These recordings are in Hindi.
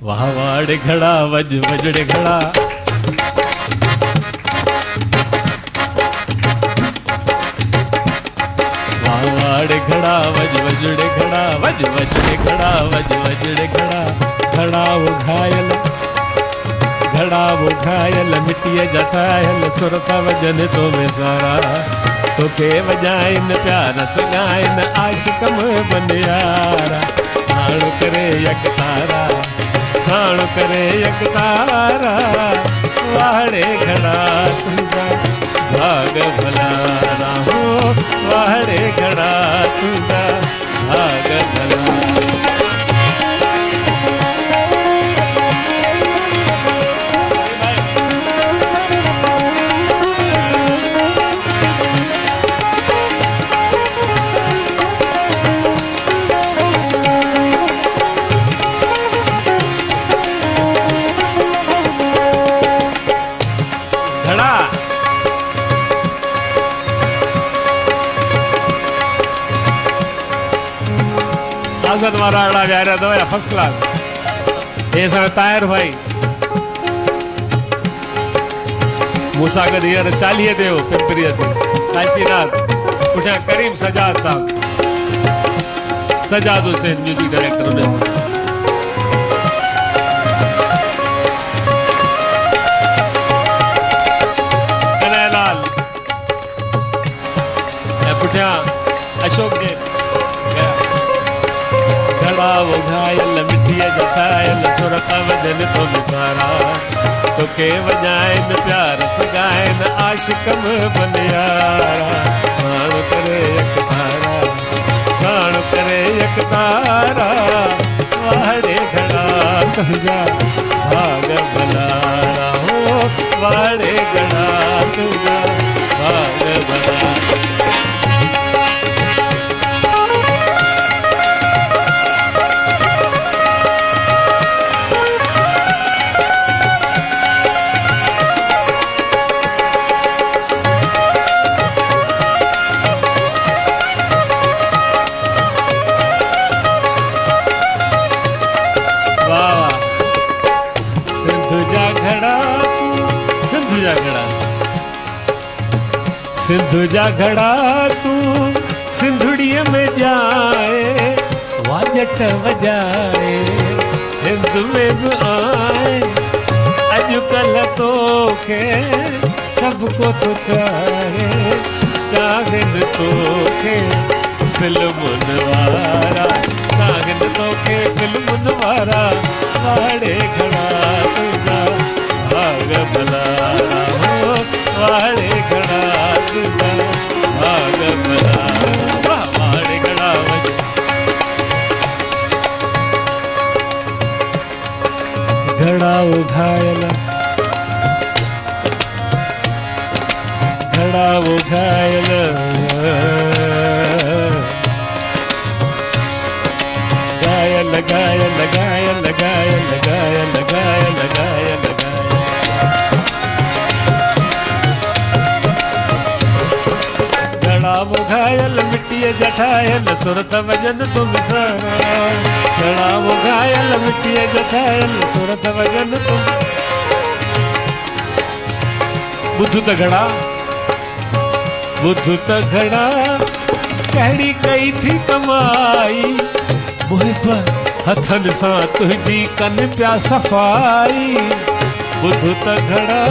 वाह वाड़े घड़ा वज वजड़े घड़ा, वाह वाड़े घड़ा वज वजड़े घड़ा, वज वजड़े घड़ा वज वजड़े घड़ा। घड़ा वो घायल मिट्टीअ जा ठाहियल सुरत वजन तो में सारा, तोखे वॼाइन प्यार सगाइन आशिक मुंहिंजो बनियारा। साणु करे यक तारा, साणु करे यक तारा, वाड़े घड़ा तुंहिंजा भाग भलारा हो, वाड़े घड़ा तुंहिंजा भाग भलारा। साजन वारा अड़ा ॻाए तो या फर्स्ट क्लास। हे असां ताहिर भाई मूंसां गॾु हींअर 40 ते हो पिंपरीअ ते काशीनाथ, पुठियां करीम सजाद साहब, सजाद हुसैन म्यूजिक डायरेक्टर हुन। कन्हैयालाल ऐं पुठियां अशोक जे। घड़ा वो घायल मिट्टीअ जा ठाहियल सुरत वजन तो विसारा, तोखे वॼाइन प्यार सगाइन आशिक मुंहिंजो बनियारा। साणु करे यक तारा, साणु करे यक तारा, वाड़े घड़ा तुंहिंजा भाग भलारा हो, वाड़े घड़ा तुंहिंजा भाग भलारा। सिंध जा घड़ा तू सिंधुड़ीअ में जाए, वाजट वजाए हिंद में भी आए। अॼुकल्ह तोखे सभु को थो चाहे, चाहनि तोखे फिल्मुनि वारा, चाहनि तोखे फिल्मुनि वारा। वाड़े घड़ा तुंहिंजा भाग भलारा हो, वाड़े घड़ा तुंहिंजा भाग भलारा। वाड़े घड़ा घड़ा वो घायल, घड़ा वो घायल, घायल घायल घायल घायल घायल घायल घायल। घड़ा वो घायल मिट्टीअ जा ठाहियल सुरत वजन तो विसारा, घड़ा वो घायल मिट्टीअ जा ठाहियल सुरत वजन तो। बुध त घड़ा, बुध त घड़ा कहिड़ी कई थी कमाई, मुहिब हथनि सां तुंहिंजी कनि पिया सफ़ाई। बुध त घड़ा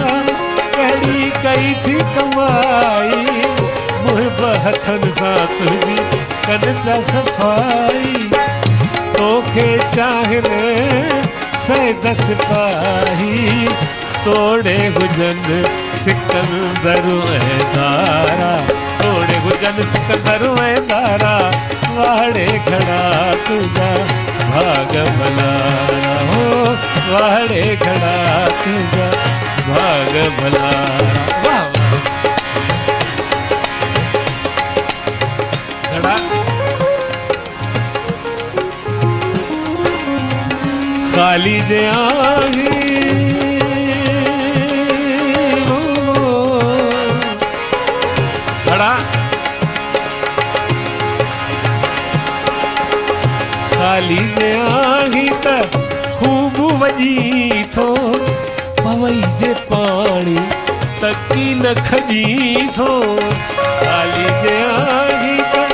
कहिड़ी कई थी कमाई, मुहिब हथनि सां तुंहिंजी कनि पिया सफ़ाई। तोखे चाहनि सैद सिपाही, तोड़े हुजनि सिकंदर ऐं दारा, तोड़े हुजनि सिकंदर ऐं दारा। वाड़े घड़ा तुंहिंजा भाग भलारा हो, वाड़े घड़ा तुंहिंजा भाग भलारा। घड़ा खाली जे आही, घड़ा खाली जे आही त खूब वजी थो पवई जे पानी तकी न खजी थो खाली जे आही त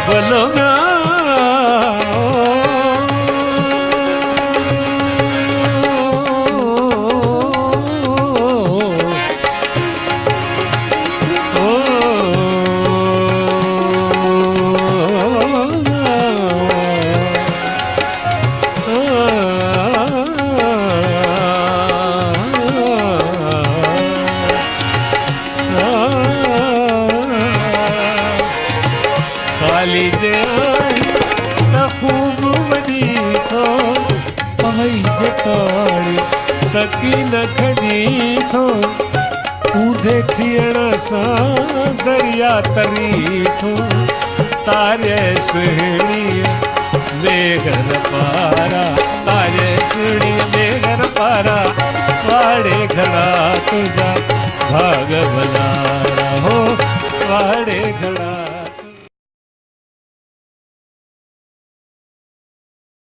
बोलो ना खाली जे आई त खूब वॾी थो पवई जे पाणी तकी न खजी थो ऊंधे थियण सां दरिया तरी थो तारे सुहिणीअ बेघर पारा तारे सुहिणीअ बेघर पारा वाड़े घड़ा तुंहिंजा भाग भलारा हो वाड़े घड़ा